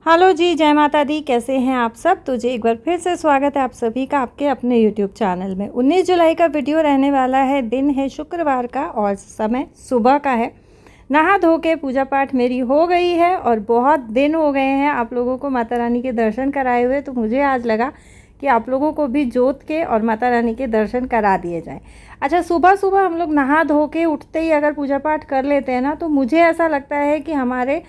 Hello जी, जय माता दी। कैसे हैं आप सब? तो जी एक बार फिर से स्वागत है आप सभी का आपके अपने यूट्यूब चैनल में। 19 जुलाई का वीडियो रहने वाला है। दिन है शुक्रवार का और समय सुबह का है। नहा धो के पूजा पाठ मेरी हो गई है और बहुत दिन हो गए हैं आप लोगों को माता रानी के दर्शन कराए हुए, तो मुझे आज लगा कि आप लोगों को भी जोत के और माता रानी के दर्शन करा दिए जाए। अच्छा, सुबह सुबह हम लोग नहा धो के उठते ही अगर पूजा पाठ कर लेते हैं ना, तो मुझे ऐसा लगता है कि हमारे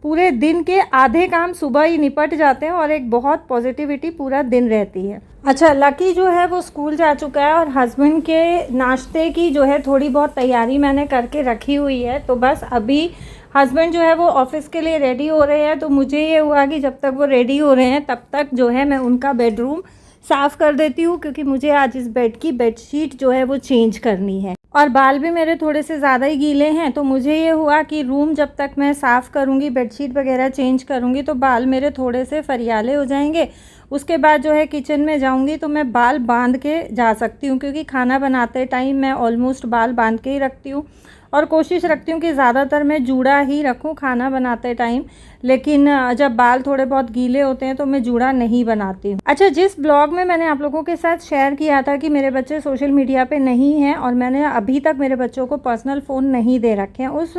पूरे दिन के आधे काम सुबह ही निपट जाते हैं और एक बहुत पॉजिटिविटी पूरा दिन रहती है। अच्छा, लकी जो है वो स्कूल जा चुका है और हस्बैंड के नाश्ते की जो है थोड़ी बहुत तैयारी मैंने करके रखी हुई है। तो बस अभी हस्बैंड जो है वो ऑफिस के लिए रेडी हो रहे हैं, तो मुझे ये हुआ कि जब तक वो रेडी हो रहे हैं तब तक जो है मैं उनका बेडरूम साफ़ कर देती हूँ, क्योंकि मुझे आज इस बेड की बेडशीट जो है वो चेंज करनी है। और बाल भी मेरे थोड़े से ज़्यादा ही गीले हैं, तो मुझे ये हुआ कि रूम जब तक मैं साफ़ करूँगी, बेडशीट वगैरह चेंज करूँगी, तो बाल मेरे थोड़े से फरियाले हो जाएंगे। उसके बाद जो है किचन में जाऊँगी तो मैं बाल बांध के जा सकती हूँ, क्योंकि खाना बनाते टाइम मैं ऑलमोस्ट बाल बांध के ही रखती हूँ और कोशिश रखती हूँ कि ज़्यादातर मैं जूड़ा ही रखूँ खाना बनाते टाइम। लेकिन जब बाल थोड़े बहुत गीले होते हैं तो मैं जूड़ा नहीं बनाती हूँ। अच्छा, जिस ब्लॉग में मैंने आप लोगों के साथ शेयर किया था कि मेरे बच्चे सोशल मीडिया पे नहीं हैं और मैंने अभी तक मेरे बच्चों को पर्सनल फ़ोन नहीं दे रखे हैं, उस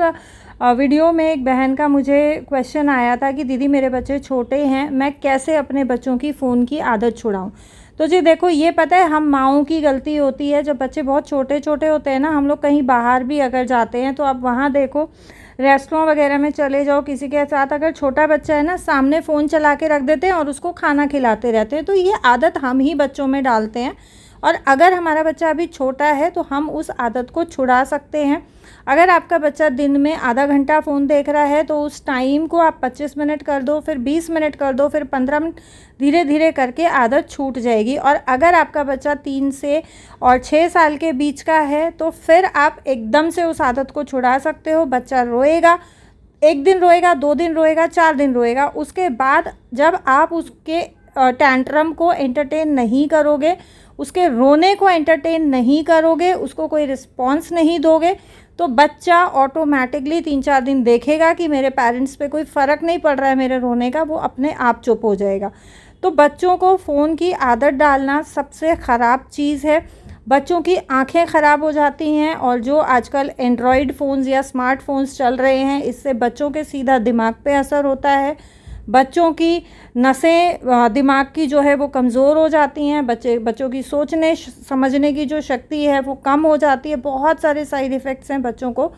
वीडियो में एक बहन का मुझे क्वेश्चन आया था कि दीदी मेरे बच्चे छोटे हैं, मैं कैसे अपने बच्चों की फ़ोन की आदत छुड़ाऊँ। तो जी देखो, ये पता है हम माँओं की गलती होती है। जब बच्चे बहुत छोटे छोटे होते हैं ना, हम लोग कहीं बाहर भी अगर जाते हैं तो आप वहाँ देखो, रेस्टोरेंट वगैरह में चले जाओ किसी के साथ, अगर छोटा बच्चा है ना, सामने फ़ोन चला के रख देते हैं और उसको खाना खिलाते रहते हैं। तो ये आदत हम ही बच्चों में डालते हैं और अगर हमारा बच्चा अभी छोटा है तो हम उस आदत को छुड़ा सकते हैं। अगर आपका बच्चा दिन में आधा घंटा फ़ोन देख रहा है तो उस टाइम को आप 25 मिनट कर दो, फिर 20 मिनट कर दो, फिर 15 मिनट, धीरे धीरे करके आदत छूट जाएगी। और अगर आपका बच्चा 3 से और 6 साल के बीच का है तो फिर आप एकदम से उस आदत को छुड़ा सकते हो। बच्चा रोएगा, 1 दिन रोएगा, 2 दिन रोएगा, 4 दिन रोएगा, उसके बाद जब आप उसके टैंट्रम को एंटरटेन नहीं करोगे, उसके रोने को एंटरटेन नहीं करोगे, उसको कोई रिस्पॉन्स नहीं दोगे, तो बच्चा ऑटोमेटिकली 3-4 दिन देखेगा कि मेरे पेरेंट्स पे कोई फ़र्क नहीं पड़ रहा है मेरे रोने का, वो अपने आप चुप हो जाएगा। तो बच्चों को फ़ोन की आदत डालना सबसे ख़राब चीज़ है। बच्चों की आंखें ख़राब हो जाती हैं और जो आजकल एंड्रॉयड फ़ोन्स या स्मार्टफोन्स चल रहे हैं, इससे बच्चों के सीधा दिमाग पे असर होता है। बच्चों की नसें दिमाग की जो है वो कमज़ोर हो जाती हैं। बच्चों की सोचने समझने की जो शक्ति है वो कम हो जाती है। बहुत सारे साइड इफ़ेक्ट्स हैं बच्चों को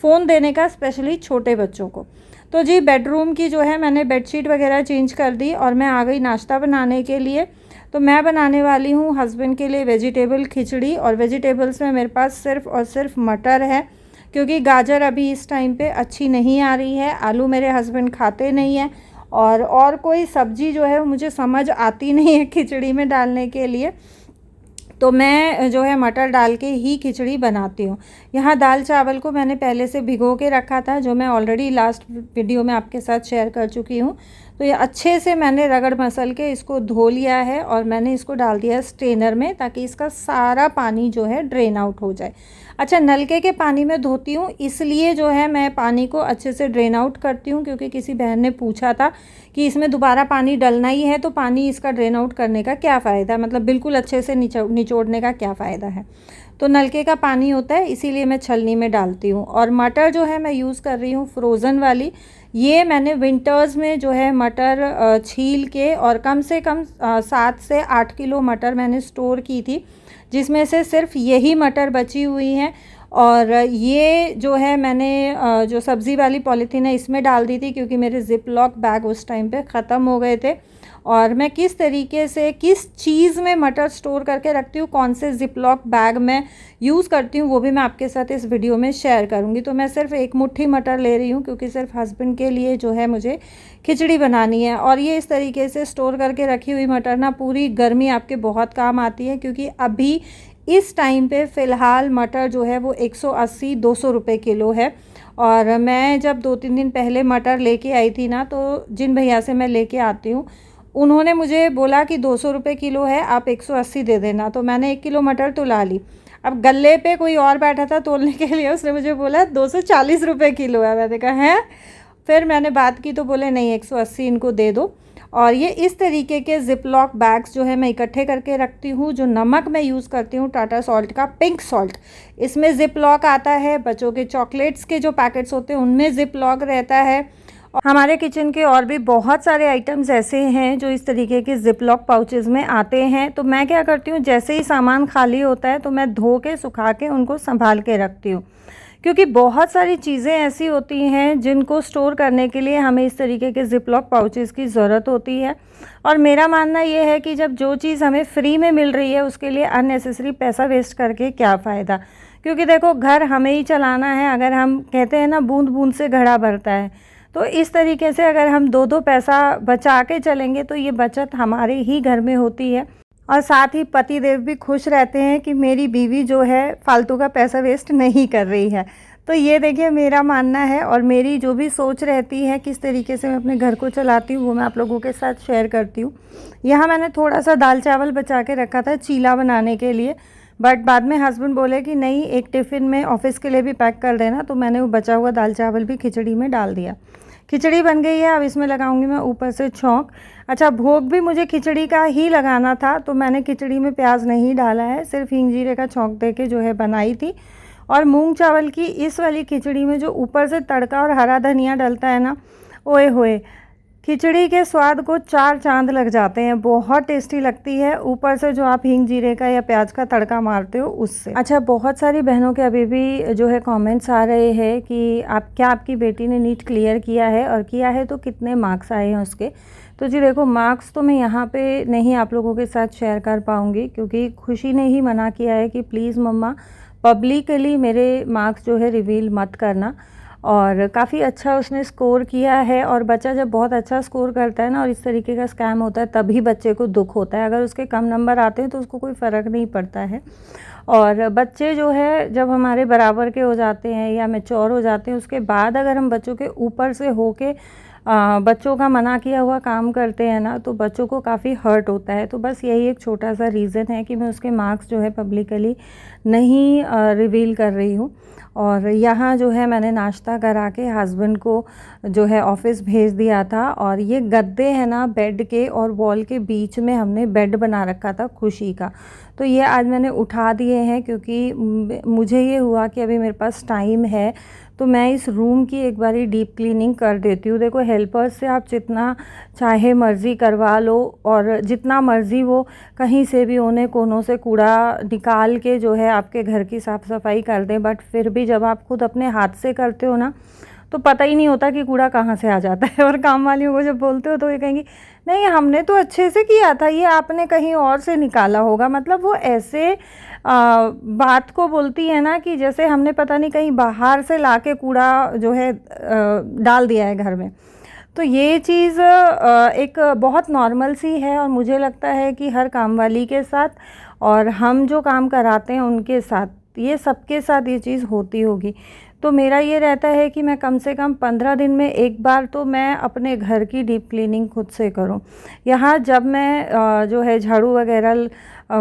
फ़ोन देने का, स्पेशली छोटे बच्चों को। तो जी बेडरूम की जो है मैंने बेडशीट वगैरह चेंज कर दी और मैं आ गई नाश्ता बनाने के लिए। तो मैं बनाने वाली हूँ हस्बैंड के लिए वेजिटेबल खिचड़ी, और वेजिटेबल्स में मेरे पास सिर्फ़ और सिर्फ मटर है, क्योंकि गाजर अभी इस टाइम पे अच्छी नहीं आ रही है। आलू मेरे हस्बैंड खाते नहीं हैं और कोई सब्ज़ी जो है मुझे समझ आती नहीं है खिचड़ी में डालने के लिए, तो मैं जो है मटर डाल के ही खिचड़ी बनाती हूँ। यहाँ दाल चावल को मैंने पहले से भिगो के रखा था, जो मैं ऑलरेडी लास्ट वीडियो में आपके साथ शेयर कर चुकी हूँ। तो ये अच्छे से मैंने रगड़ मसल के इसको धो लिया है और मैंने इसको डाल दिया है स्ट्रेनर में, ताकि इसका सारा पानी जो है ड्रेन आउट हो जाए। अच्छा, नलके के पानी में धोती हूँ, इसलिए जो है मैं पानी को अच्छे से ड्रेन आउट करती हूँ, क्योंकि किसी बहन ने पूछा था कि इसमें दोबारा पानी डलना ही है तो पानी इसका ड्रेन आउट करने का क्या फ़ायदा, मतलब बिल्कुल अच्छे से निचोड़ने का क्या फ़ायदा है। तो नलके का पानी होता है, इसीलिए मैं छलनी में डालती हूँ। और मटर जो है मैं यूज़ कर रही हूँ फ्रोज़न वाली। ये मैंने विंटर्स में जो है मटर छील के और कम से कम 7 से 8 किलो मटर मैंने स्टोर की थी, जिसमें से सिर्फ यही मटर बची हुई हैं। और ये जो है मैंने जो सब्ज़ी वाली पॉलीथीन है इसमें डाल दी थी, क्योंकि मेरे ज़िप लॉक बैग उस टाइम पे ख़त्म हो गए थे। और मैं किस तरीके से किस चीज़ में मटर स्टोर करके रखती हूँ, कौन से ज़िप लॉक बैग मैं यूज़ करती हूँ, वो भी मैं आपके साथ इस वीडियो में शेयर करूँगी। तो मैं सिर्फ 1 मुट्ठी मटर ले रही हूँ, क्योंकि सिर्फ हस्बैंड के लिए जो है मुझे खिचड़ी बनानी है। और ये इस तरीके से स्टोर करके रखी हुई मटर ना पूरी गर्मी आपके बहुत काम आती है, क्योंकि अभी इस टाइम पे फ़िलहाल मटर जो है वो 180-200 रुपये किलो है। और मैं जब 2-3 दिन पहले मटर लेके आई थी ना, तो जिन भैया से मैं लेके आती हूँ उन्होंने मुझे बोला कि 200 रुपये किलो है, आप 180 दे देना। तो मैंने 1 किलो मटर तुला ली। अब गल्ले पे कोई और बैठा था तोलने के लिए, उसने मुझे बोला 240 रुपये किलो है। मैंने कहा है, फिर मैंने बात की तो बोले नहीं 180 इनको दे दो। और ये इस तरीके के ज़िप लॉक बैग्स जो है मैं इकट्ठे करके रखती हूँ। जो नमक मैं यूज़ करती हूँ टाटा सॉल्ट का पिंक सॉल्ट, इसमें ज़िप लॉक आता है। बच्चों के चॉकलेट्स के जो पैकेट्स होते हैं उनमें ज़िप लॉक रहता है। और हमारे किचन के और भी बहुत सारे आइटम्स ऐसे हैं जो इस तरीके के ज़िप लॉक पाउचेज़ में आते हैं। तो मैं क्या करती हूँ, जैसे ही सामान खाली होता है तो मैं धो के सुखा के उनको संभाल के रखती हूँ, क्योंकि बहुत सारी चीज़ें ऐसी होती हैं जिनको स्टोर करने के लिए हमें इस तरीके के ज़िप लॉक पाउचेज़ की ज़रूरत होती है। और मेरा मानना ये है कि जब जो चीज़ हमें फ्री में मिल रही है उसके लिए अननेसेसरी पैसा वेस्ट करके क्या फ़ायदा, क्योंकि देखो घर हमें ही चलाना है। अगर हम कहते हैं ना बूंद बूंद से घड़ा भरता है, तो इस तरीके से अगर हम दो पैसा बचा के चलेंगे तो ये बचत हमारे ही घर में होती है। और साथ ही पति देव भी खुश रहते हैं कि मेरी बीवी जो है फालतू का पैसा वेस्ट नहीं कर रही है। तो ये देखिए मेरा मानना है, और मेरी जो भी सोच रहती है किस तरीके से मैं अपने घर को चलाती हूँ वो मैं आप लोगों के साथ शेयर करती हूँ। यहाँ मैंने थोड़ा सा दाल चावल बचा के रखा था चीला बनाने के लिए, बट बाद में हस्बैंड बोले कि नहीं एक टिफ़िन में ऑफ़िस के लिए भी पैक कर देना, तो मैंने वो बचा हुआ दाल चावल भी खिचड़ी में डाल दिया। खिचड़ी बन गई है। अब इसमें लगाऊंगी मैं ऊपर से छौंक। अच्छा, भोग भी मुझे खिचड़ी का ही लगाना था तो मैंने खिचड़ी में प्याज नहीं डाला है, सिर्फ हींग जीरे का छौंक दे के जो है बनाई थी। और मूंग चावल की इस वाली खिचड़ी में जो ऊपर से तड़का और हरा धनिया डलता है ना, ओए होए, खिचड़ी के स्वाद को चार चांद लग जाते हैं। बहुत टेस्टी लगती है, ऊपर से जो आप हींग जीरे का या प्याज का तड़का मारते हो उससे। अच्छा, बहुत सारी बहनों के अभी भी जो है कमेंट्स आ रहे हैं कि आपकी बेटी ने नीट क्लियर किया है, और किया है तो कितने मार्क्स आए हैं उसके। तो जी देखो, मार्क्स तो मैं यहाँ पे नहीं आप लोगों के साथ शेयर कर पाऊँगी, क्योंकि खुशी ने ही मना किया है कि प्लीज़ मम्मा पब्लिकली मेरे मार्क्स जो है रिवील मत करना। और काफ़ी अच्छा उसने स्कोर किया है। और बच्चा जब बहुत अच्छा स्कोर करता है ना और इस तरीके का स्कैम होता है तभी बच्चे को दुख होता है। अगर उसके कम नंबर आते हैं तो उसको कोई फ़र्क नहीं पड़ता है। और बच्चे जो है जब हमारे बराबर के हो जाते हैं या मैच्योर हो जाते हैं, उसके बाद अगर हम बच्चों के ऊपर से होके बच्चों का मना किया हुआ काम करते हैं ना, तो बच्चों को काफ़ी हर्ट होता है। तो बस यही एक छोटा सा रीज़न है कि मैं उसके मार्क्स जो है पब्लिकली नहीं रिवील कर रही हूँ। और यहाँ जो है मैंने नाश्ता करा के हस्बैंड को जो है ऑफ़िस भेज दिया था। और ये गद्दे हैं ना बेड के और वॉल के बीच में हमने बेड बना रखा था खुशी का, तो ये आज मैंने उठा दिए हैं, क्योंकि मुझे ये हुआ कि अभी मेरे पास टाइम है तो मैं इस रूम की एक बारी डीप क्लीनिंग कर देती हूँ। देखो, हेल्पर्स से आप जितना चाहे मर्ज़ी करवा लो और जितना मर्ज़ी वो कहीं से भी उन्हें कोनों से कूड़ा निकाल के जो है आपके घर की साफ़ सफाई कर दें, बट फिर भी जब आप खुद अपने हाथ से करते हो ना तो पता ही नहीं होता कि कूड़ा कहाँ से आ जाता है। और काम वालियों को जब बोलते हो तो ये कहेंगी नहीं हमने तो अच्छे से किया था, ये आपने कहीं और से निकाला होगा। मतलब वो ऐसे बात को बोलती है ना कि जैसे हमने पता नहीं कहीं बाहर से लाके कूड़ा जो है डाल दिया है घर में। तो ये चीज़ एक बहुत नॉर्मल सी है, और मुझे लगता है कि हर काम वाली के साथ और हम जो काम कराते हैं उनके साथ, ये सबके साथ ये चीज़ होती होगी। तो मेरा ये रहता है कि मैं कम से कम 15 दिन में एक बार तो मैं अपने घर की डीप क्लीनिंग खुद से करूं। यहाँ जब मैं जो है झाड़ू वगैरह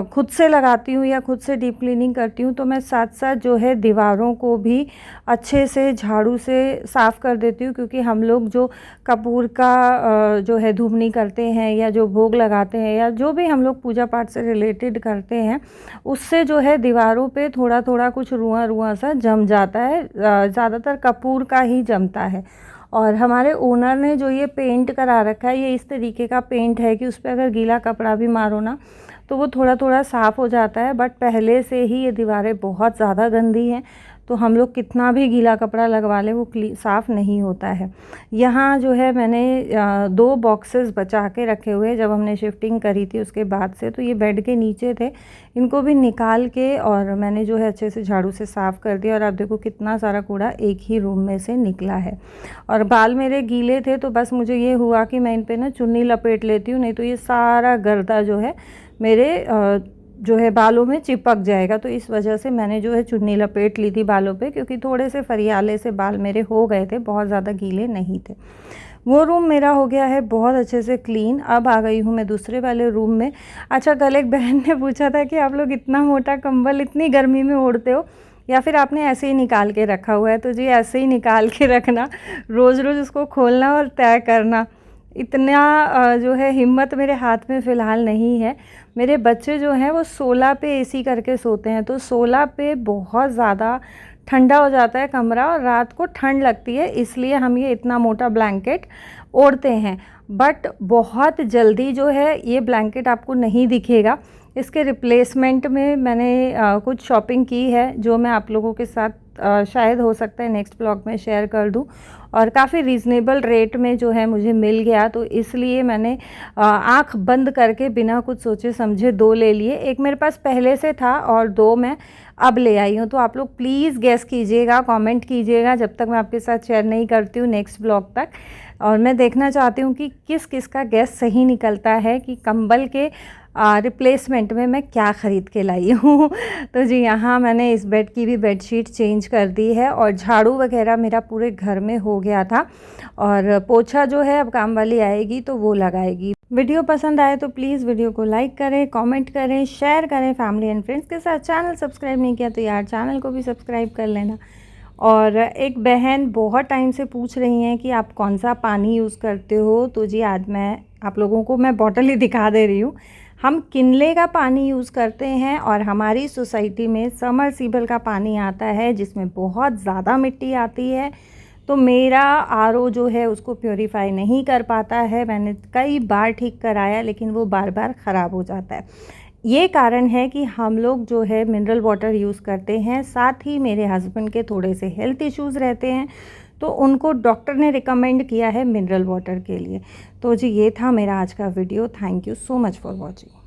खुद से लगाती हूँ या खुद से डीप क्लीनिंग करती हूँ, तो मैं साथ साथ जो है दीवारों को भी अच्छे से झाड़ू से साफ़ कर देती हूँ। क्योंकि हम लोग जो कपूर का जो है धूपनी करते हैं या जो भोग लगाते हैं या जो भी हम लोग पूजा पाठ से रिलेटेड करते हैं, उससे जो है दीवारों पे थोड़ा थोड़ा कुछ रुआं रुआं सा जम जाता है। ज़्यादातर कपूर का ही जमता है। और हमारे ओनर ने जो ये पेंट करा रखा है, ये इस तरीके का पेंट है कि उस पर अगर गीला कपड़ा भी मारो ना तो वो थोड़ा थोड़ा साफ़ हो जाता है। बट पहले से ही ये दीवारें बहुत ज़्यादा गंदी हैं, तो हम लोग कितना भी गीला कपड़ा लगवा लें वो साफ़ नहीं होता है। यहाँ जो है मैंने 2 बॉक्सेस बचा के रखे हुए जब हमने शिफ्टिंग करी थी उसके बाद से, तो ये बेड के नीचे थे, इनको भी निकाल के और मैंने जो है अच्छे से झाड़ू से साफ़ कर दिया। और आप देखो कितना सारा कूड़ा एक ही रूम में से निकला है। और बाल मेरे गीले थे तो बस मुझे ये हुआ कि मैं इन पे ना चुन्नी लपेट लेती हूँ, नहीं तो ये सारा गर्दा जो है मेरे जो है बालों में चिपक जाएगा। तो इस वजह से मैंने जो है चुन्नी लपेट ली थी बालों पे, क्योंकि थोड़े से फरियाले से बाल मेरे हो गए थे, बहुत ज़्यादा गीले नहीं थे। वो रूम मेरा हो गया है बहुत अच्छे से क्लीन। अब आ गई हूँ मैं दूसरे वाले रूम में। अच्छा, कल एक बहन ने पूछा था कि आप लोग इतना मोटा कंबल इतनी गर्मी में ओढ़ते हो, या फिर आपने ऐसे ही निकाल के रखा हुआ है, तो जी ऐसे ही निकाल के रखना, रोज़ रोज़ उसको खोलना और तय करना, इतना जो है हिम्मत मेरे हाथ में फ़िलहाल नहीं है। मेरे बच्चे जो हैं वो 16 पे एसी करके सोते हैं, तो 16 पे बहुत ज़्यादा ठंडा हो जाता है कमरा और रात को ठंड लगती है, इसलिए हम ये इतना मोटा ब्लैंकेट ओढ़ते हैं। बट बहुत जल्दी जो है ये ब्लैंकेट आपको नहीं दिखेगा। इसके रिप्लेसमेंट में मैंने कुछ शॉपिंग की है, जो मैं आप लोगों के साथ शायद हो सकता है नेक्स्ट ब्लॉग में शेयर कर दूं, और काफ़ी रीज़नेबल रेट में जो है मुझे मिल गया, तो इसलिए मैंने आँख बंद करके बिना कुछ सोचे समझे 2 ले लिए। एक मेरे पास पहले से था और 2 मैं अब ले आई हूँ। तो आप लोग प्लीज़ गेस कीजिएगा, कमेंट कीजिएगा जब तक मैं आपके साथ शेयर नहीं करती हूँ नेक्स्ट ब्लॉग तक। और मैं देखना चाहती हूँ कि किस किस का गेस सही निकलता है कि कंबल के रिप्लेसमेंट में मैं क्या ख़रीद के लाई हूँ। तो जी यहाँ मैंने इस बेड की भी बेडशीट चेंज कर दी है और झाड़ू वगैरह मेरा पूरे घर में हो गया था, और पोछा जो है अब काम वाली आएगी तो वो लगाएगी। वीडियो पसंद आए तो प्लीज़ वीडियो को लाइक करें, कमेंट करें, शेयर करें फैमिली एंड फ्रेंड्स के साथ। चैनल सब्सक्राइब नहीं किया तो यार चैनल को भी सब्सक्राइब कर लेना। और एक बहन बहुत टाइम से पूछ रही हैं कि आप कौन सा पानी यूज़ करते हो, तो जी आज मैं आप लोगों को मैं बॉटल ही दिखा दे रही हूँ। हम किनले का पानी यूज़ करते हैं और हमारी सोसाइटी में समरसीबल का पानी आता है जिसमें बहुत ज़्यादा मिट्टी आती है, तो मेरा आरओ जो है उसको प्योरीफाई नहीं कर पाता है। मैंने कई बार ठीक कराया लेकिन वो बार बार ख़राब हो जाता है। ये कारण है कि हम लोग जो है मिनरल वाटर यूज़ करते हैं। साथ ही मेरे हस्बैंड के थोड़े से हेल्थ इश्यूज़ रहते हैं, तो उनको डॉक्टर ने रिकमेंड किया है मिनरल वाटर के लिए। तो जी ये था मेरा आज का video. Thank you so much for watching.